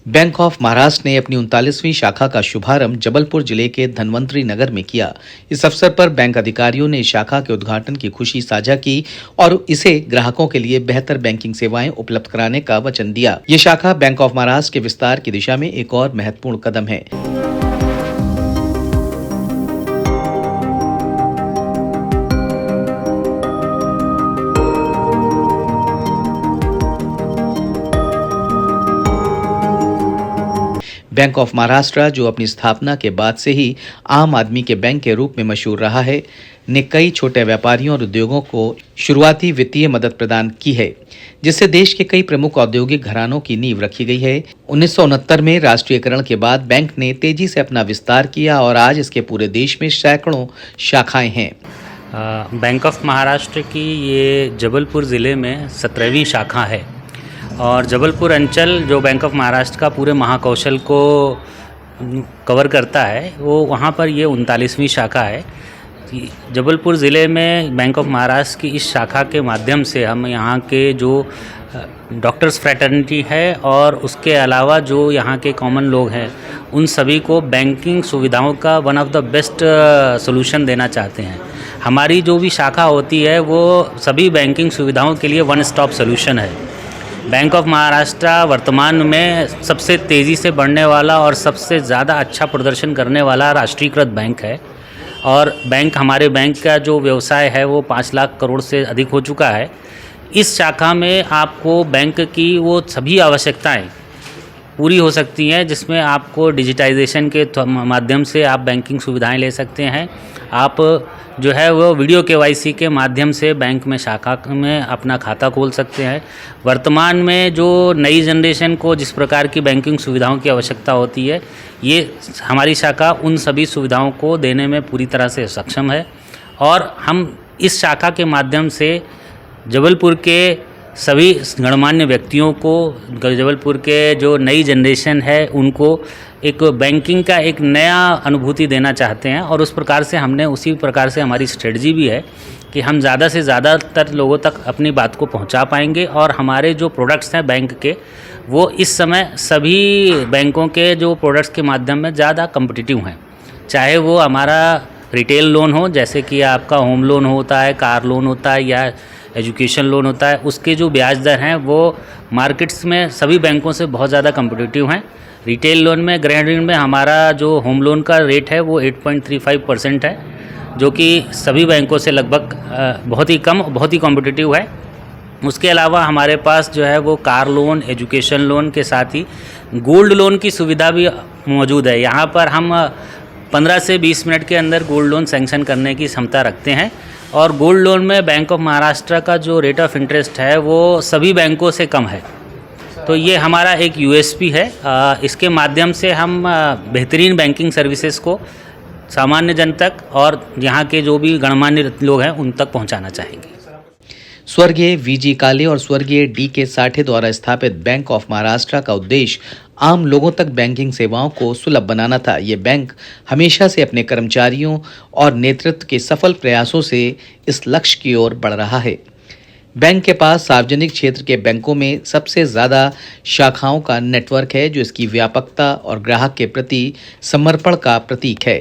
Bank of Maharashtra ने अपनी 39वीं शाखा का शुभारंभ जबलपुर जिले के धन्वंतरी नगर में किया। इस अवसर पर बैंक अधिकारियों ने इस शाखा के उद्घाटन की खुशी साझा की और इसे ग्राहकों के लिए बेहतर बैंकिंग सेवाएं उपलब्ध कराने का वचन दिया। ये शाखा बैंक ऑफ महाराष्ट्र के विस्तार की दिशा में एक और महत्वपूर्ण कदम है। बैंक ऑफ महाराष्ट्र, जो अपनी स्थापना के बाद से ही आम आदमी के बैंक के रूप में मशहूर रहा है, ने कई छोटे व्यापारियों और उद्योगों को शुरुआती वित्तीय मदद प्रदान की है, जिससे देश के कई प्रमुख औद्योगिक घरानों की नींव रखी गई है। 1969 में राष्ट्रीयकरण के बाद बैंक ने तेजी से अपना विस्तार किया और आज इसके पूरे देश में सैकड़ों शाखाएं हैं। बैंक ऑफ महाराष्ट्र की ये जबलपुर ज़िले में 17वीं शाखा है और जबलपुर अंचल जो बैंक ऑफ महाराष्ट्र का पूरे महाकौशल को कवर करता है, वो वहाँ पर ये 39वीं शाखा है। जबलपुर ज़िले में बैंक ऑफ महाराष्ट्र की इस शाखा के माध्यम से हम यहाँ के जो डॉक्टर्स फ्रेटर्निटी है और उसके अलावा जो यहाँ के कॉमन लोग हैं, उन सभी को बैंकिंग सुविधाओं का one of the best solution देना चाहते हैं। हमारी जो भी शाखा होती है वो सभी बैंकिंग सुविधाओं के लिए वन स्टॉप सोल्यूशन है। बैंक ऑफ महाराष्ट्र वर्तमान में सबसे तेज़ी से बढ़ने वाला और सबसे ज़्यादा अच्छा प्रदर्शन करने वाला राष्ट्रीयकृत बैंक है और हमारे बैंक का जो व्यवसाय है वो 5 लाख करोड़ से अधिक हो चुका है। इस शाखा में आपको बैंक की वो सभी आवश्यकताएं पूरी हो सकती हैं, जिसमें आपको डिजिटाइजेशन के माध्यम से आप बैंकिंग सुविधाएं ले सकते हैं। आप जो है वो वीडियो केवाईसी के माध्यम से बैंक में शाखा में अपना खाता खोल सकते हैं। वर्तमान में जो नई जनरेशन को जिस प्रकार की बैंकिंग सुविधाओं की आवश्यकता होती है, ये हमारी शाखा उन सभी सुविधाओं को देने में पूरी तरह से सक्षम है और हम इस शाखा के माध्यम से जबलपुर के सभी गणमान्य व्यक्तियों को, जबलपुर के जो नई जनरेशन है, उनको एक बैंकिंग का एक नया अनुभूति देना चाहते हैं और उस प्रकार से हमने उसी प्रकार से हमारी स्ट्रेटजी भी है कि हम ज़्यादा से ज़्यादातर लोगों तक अपनी बात को पहुंचा पाएंगे और हमारे जो प्रोडक्ट्स हैं बैंक के, वो इस समय सभी बैंकों के जो प्रोडक्ट्स के माध्यम में ज़्यादा कम्पिटिटिव हैं। चाहे वो हमारा रिटेल लोन हो, जैसे कि आपका होम लोन होता है, कार लोन होता है या एजुकेशन लोन होता है, उसके जो ब्याज दर हैं वो मार्केट्स में सभी बैंकों से बहुत ज़्यादा कम्पिटिटिव हैं। रिटेल लोन में, गृह ऋण में हमारा जो होम लोन का रेट है वो 8.35% है, जो कि सभी बैंकों से लगभग बहुत ही कम, बहुत ही कॉम्पिटिटिव है। उसके अलावा हमारे पास जो है वो कार लोन, एजुकेशन लोन के साथ ही गोल्ड लोन की सुविधा भी मौजूद है। यहाँ पर हम 15 से 20 मिनट के अंदर गोल्ड लोन सैंक्शन करने की क्षमता रखते हैं और गोल्ड लोन में बैंक ऑफ महाराष्ट्र का जो रेट ऑफ इंटरेस्ट है वो सभी बैंकों से कम है। तो ये हमारा एक यूएसपी है। इसके माध्यम से हम बेहतरीन बैंकिंग सर्विसेज को सामान्य जन तक और यहाँ के जो भी गणमान्य लोग हैं उन तक पहुँचाना चाहेंगे। स्वर्गीय वीजी काले और स्वर्गीय डी.के. साठे द्वारा स्थापित बैंक ऑफ महाराष्ट्र का उद्देश्य आम लोगों तक बैंकिंग सेवाओं को सुलभ बनाना था। ये बैंक हमेशा से अपने कर्मचारियों और नेतृत्व के सफल प्रयासों से इस लक्ष्य की ओर बढ़ रहा है। बैंक के पास सार्वजनिक क्षेत्र के बैंकों में सबसे ज़्यादा शाखाओं का नेटवर्क है, जो इसकी व्यापकता और ग्राहक के प्रति समर्पण का प्रतीक है।